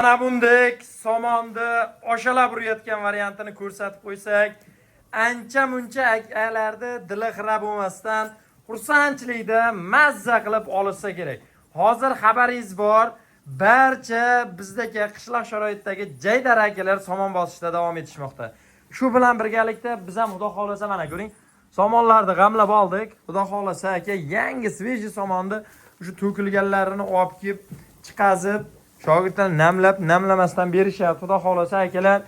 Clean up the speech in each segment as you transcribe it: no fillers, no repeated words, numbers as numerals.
Mana bundek somonni oshalab urayotgan variantini ko'rsatib qo'ysak, ancha-muncha akalarni dili xira bo'lmasdan, xursandchilikda mazza qilib olsa kerak. Hozir xabaringiz bor, barcha bizdagi qishloq sharoitdagi jaydar akalar somon bosishda davom etishmoqda. Shu bilan birgalikda biz ham xudo xolasa mana ko'ring, somonlarni g'amlab oldik. Xudo xolasa aka yangi sveji somonni shu to'kilganlarini olib kelib chiqazib shogirdlar namlamasdan berishyapti. Xudo xolasa akalar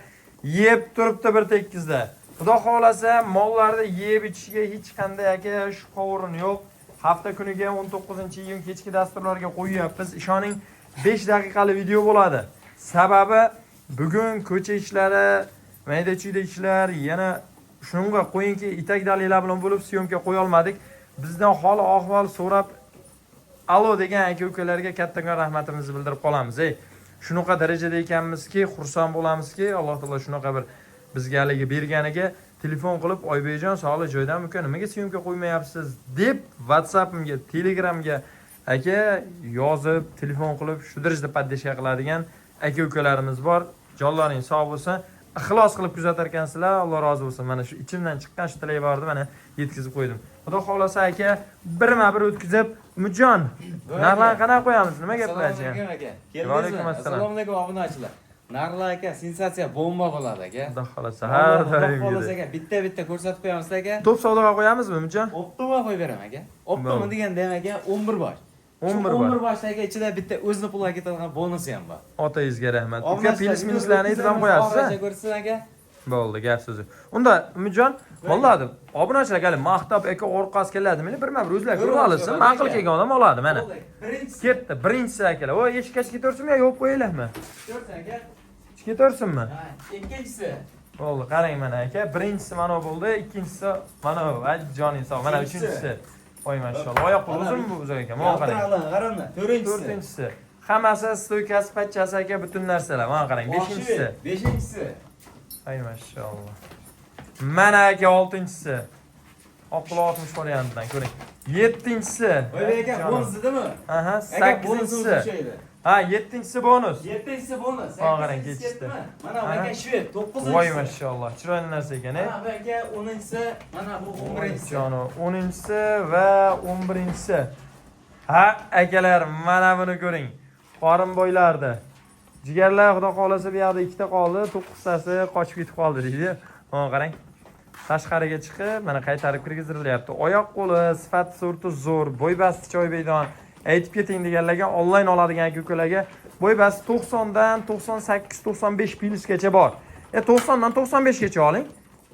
yeb turibdi bir tekizda. Xudo xolasa mollarni yeb ichishiga hech qanday aka shubha yo'q. Hafta kuniga 19-iyun kechki dasturlarga qo'yyapmiz. Ishoning 5 daqiqalik video bo'ladi. Sababi bugun ko'cha ishlari, mayda-chuyda ishlar, yana shunga qo'yingki, itak dalillar bilan bo'lib syomka qo'ya olmadik. Bizdan hol ahvol so'rab alo degan aka-ukalarga kattakon rahmatimizni bildirib qolamiz. Shunaqa darajada ekanmizki, xursand bo'lamizki, Alloh taolo shunaqa bir bizga haligi berganiga telefon qilib, Oybekjon sog'li joydan uka, nimaga syomka qo'ymayapsiz deb WhatsAppimga, Telegramga aka yozib, telefon qilib shu darajada poddeshka qiladigan aka-ukalarimiz bor. Jonlaring sog' bo'lsin. Ixlos qilib kuzatar ekansizlar. Alloh rozi bo'lsin. Mana shu ichimdan chiqqan shu tilak bordi, mana yetkazib qo'ydim. Xudo xolasa aka, birma-bir o'tkazib, Umidjon, narxlarni qanaqa qo'yamiz? Nima gaplar aka? Alaykum assalom. Assalomu alaykum obunachilar. Narxlar aka sensatsiya bomba bo'ladi aka. Xudo xolasa har doim. Xudo xolasa aka bitta ko'rsatib qo'yamiz aka. To'p savdoga qo'yamizmi Umidjon? Optima qo'yib beraman aka. Optima deganda ham aka 11 bosh. 11 boshdagi ichida bitta o'zini puliga ketadigan bonusi ham bor. Otangizga rahmat. Uka plyus-minuslarni aytib ham qo'yasiz. Ko'rsin aka. Bo'ldi, gap so'zi. Unda Umidjon, vallahi obunachilar hali maqtab aka orqasi keladimi? Birma-bir o'zlar ko'rib olsin. Ma'qul kelgan odam oladi mana. Ketdi, birinchisi akalar. O eshikka ketaversinmi yo yo'q qo'yinglarmi? Ko'rsin aka. Ketaversinmi? Ha, ikkinchisi. Bo'ldi, qarang mana aka. Birinchisi mana bo'ldi, ikkinchisi mana bu. Joning sog'. Mana uchinchisi. Voy mashallah. Oyoq uzun bu o'zi aka. Mana qarang. Qaranglar. To'rtinchisi. Hammasi stoykasi, pachchasi aka, butun narsalar. Mana qarang. Beshinchisi. Ay mashallah. Mana aka 6-chisi. Oqil 60 variantidan ko'ring. 7-chisi. Voy aka, bonusdimi? Aha, 8-chisi. Ha, 7-chisi bonus. 7-chisi bonus. Ha, qarang ketishdi. Mana aka shved 9-chisi. Voy mashallah. Chiroyli narsa ekan, Mana aka 10-chisi, mana bu 11-chisi. Jano 10-chisi va 11-chisi. Ha, akalar, mana buni ko'ring. Qorin boylardi. Jigarlar xudo xolasa bu yerda ikkita qoldi, 9tasi qochib ketib qoldi deydi. Mana qarang. Tashqariga chiqib, mana qaytarib kirgizirilyapti. Oyoq qo'li, sifat surti zo'r, bo'y basti choybeydon. Aytib keting deganlarga onlayn oladigan aka-ukalarga bo'y basti 90 dan 98, 95 plyusgacha bor. 90 dan 95 gacha oling.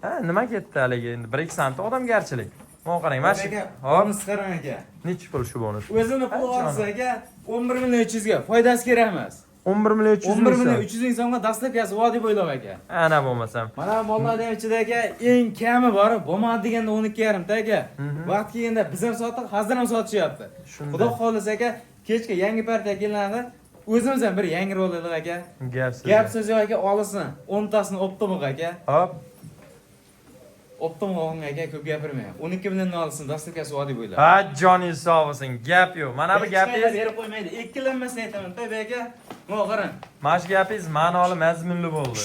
Ha, nima ketdi haligi endi 1-2 sant odamgarchilik. Mana qarang, mana shu. Bonus qarang aka. Nechi pul shu bonus? O'zini pul olsa aka 11 million 300 ga foydasi kerak emas. 11 million 300 11 million 300 ming so'mga dastlabkasi vodiy bo'ylab aka. Ana bo'lmasam. Mana mollarning ichida aka eng kami bor, bo'lmadi deganda 12,5 ta aka. Vaqt kelganda biz ham sotdik, hozir ham sotishyapti. Xudo xolasa aka, kechga yangi partiya keladi. O'zimiz ham bir yangi rolik aka. Gap so'z yo'q aka, olsin. 10 tasini optimiga aka. Hop. Optimiga olgan aka, ko'p gapirmayman. 12 million olsin, dastlabkasi vodiy bo'ylab. Ha, joningiz sog' bo'lsin. Gap yo'q. Mana bu gapingiz berib qo'ymaydi. Ikkilanmasdan aytaman, tabi aka. Mana qarang. Mana shu gapingiz ma'noli, mazmunli bo'ldi.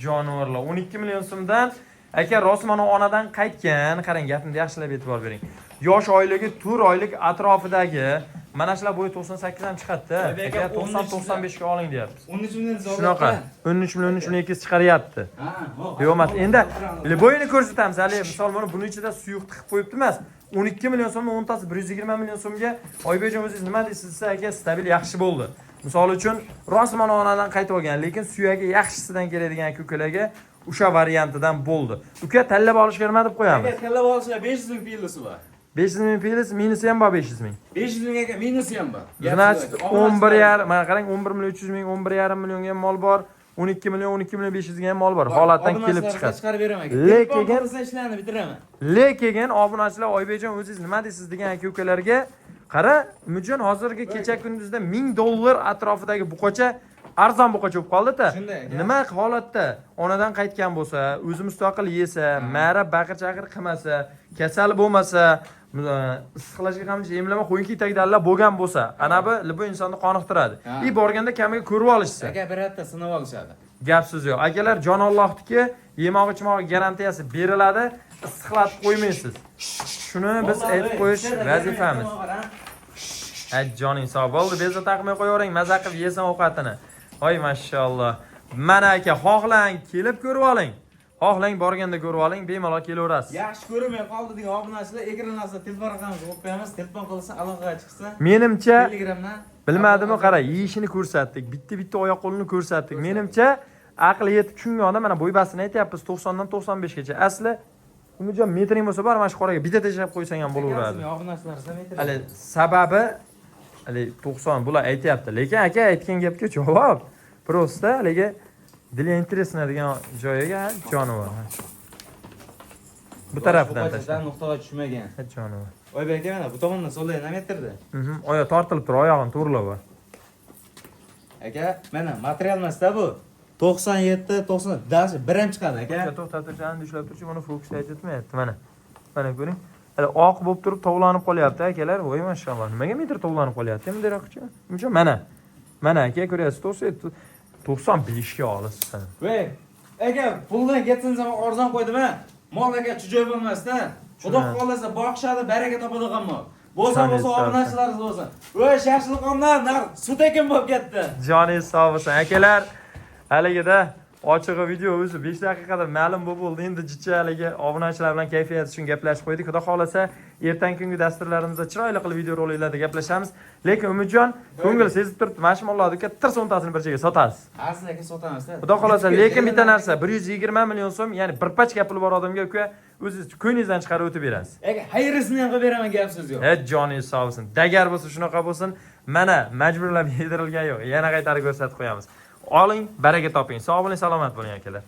Jonivorlar 12 million so'mdan aka Rosmano onadan qaytgan. Qarang, gapimni yaxshilab e'tibor bering. Yosh oyligi 4 oylik atrofidagi mana shular bo'yi 98 ham chiqadi. Aka 90-95 ga oling deyapsiz. 13 million zo'r. Shunaqa. 13 million 2 chiqaryapti. Yo'q emas. Endi bo'yini ko'rsatamiz. Hali misol mana buning ichida suyuq tiqib qo'yibdi emas. 12 million so'm, 10 tasi 120 million so'mga Oybekjon o'zingiz nima deysiz aka? Stabil yaxshi bo'ldi. Misol uchun Rosmano onadan qaytib olgan, lekin suyagi yaxshisidan keladigan aka-ukalarga o'sha variantidan bo'ldi. Uka tanlab olishga nima deb qo'yamiz? Aka tanlab olishga 500 ming pilosi bor. 500 ming plyus, minusi ham bor 500 ming. 500 ming aka minusi ham bor. Значит 11,5, mana qarang 11 million 300 ming, 11,5 millionga ham mol bor. 12 million 500 ga ham mol bor. Holatdan kelib chiqadi. Chiqarib beraman aka. Lekin ishlarni bitiraman. Lekin obunachilar Oybekjon o'zingiz nima deysiz degan aka-ukalarga qara, Umidjon hozirgi kecha kunduzda $1000 atrofidagi buqacha arzon buqa cho'p qoldi-da. Shunday aka. Nima holatda onadan qaytgan bo'lsa, o'zi mustaqil yesa, mara baqir-chaqir qilmasa, kasal bo'lmasa, issiqlashga ham emlama qo'yinki tagdallar bo'lgan bo'lsa, ana bu insonni qoniqtiradi. Borganda kamiga ko'rib olishsa. Aka bir hafta sinab olishadi. Gap so'z yo'q. Akalar, jon Allohniki, yemoq-ichmoq garantiyasi beriladi, issiqlatib qo'ymaysiz. Shuni biz aytib qo'yish vazifamiz. Ay joning sog' bo'ldi, beza taqmay qo'yavering, maza qilib yesin ovqatini. Voy mashalloh. Mana aka, xohlang kelib ko'rib oling. Xohlang borganda ko'rib oling, bemalol kelaverasiz. Yaxshi ko'rmay qoldi degan obunachilar ekran ostida telefon raqamimizni qo'yib qo'yamiz. Telefon qilsa aloqaga chiqsa. Menimcha Telegramdan bilmadimmi, qara, yeyishini ko'rsatdik. Bitta oyoq qo'lini ko'rsatdik. Menimcha aqli yetib tushungan odam mana bo'ybasini aytyapmiz 90 dan 95 gacha. Asli Umidjon metring bo'lsa bor, mana shu qoraga bitta teshab qo'ysang ham bo'laveradi. Obunachilar metr. Hali sababi hali 90 bular aytyapti. Lekin aka aytgan gapga javob. Prosta haligi dili interesna degan joyiga jonivor. Bu tarafdan tashdan nuqtaga tushmagan. Jonivor. Oybek aka mana bu tomondan solda nima metrda? Oyoq tortilib tur, oyog'ini to'g'rilab. Aka, mana material emas-da bu. 97, 90 dash bir ham chiqadi aka. To'xtatishdan ushlab turchi, buni fokusda aytmayapti mana. Mana ko'ring. Hali oq bo'lib turib tovlanib qolyapti akalar. Voy mashalloh. Nimaga metr tovlanib qolyapti? Bundaroqchi. Uncha mana. Mana aka ko'ryapsiz, 95 ga olasiz. Voy, aka, puldan ketsin zaman arzon qo'ydimi? Mol aka chujoy bo'lmasdan. Xudo xolasa boqishadi, baraka topadigan mol. Bo'lsa obunachilaringiz bo'lsin. Voy, shashliqomlar sut ekin bo'lib ketdi. Joningiz sog' bo'lsin akalar. Haligida ochig'i video o'zi 5 daqiqada ma'lum bo'ldi. Endi jicha haligi obunachilar bilan kayfiyat uchun gaplashib qo'ydik. Xudo xolasa ertangi kungi dasturlarimizda chiroyli qilib video roliklarda gaplashamiz. Lekin Umidjon, ko'ngil sezib turibdi. Mashmollarni katta so'ntasini bir joyga sotasiz. Aslida sotamizda. Xudo xolasa, lekin bitta narsa 120 million so'm, ya'ni bir pachka puli bor odamga uka o'zingiz ko'nglingizdan chiqarib o'tib berasiz. Aka, xayrisini ham qilib beraman, gap so'z yo'q. Joningiz sog' bo'lsin. Dagar bo'lsa shunaqa bo'lsin. Mana majburlab yedirilgan yo'q. Yana qaytarib ko'rsatib qo'yamiz. Oling, baraka toping. Sog' bo'ling, salomat bo'ling akalar.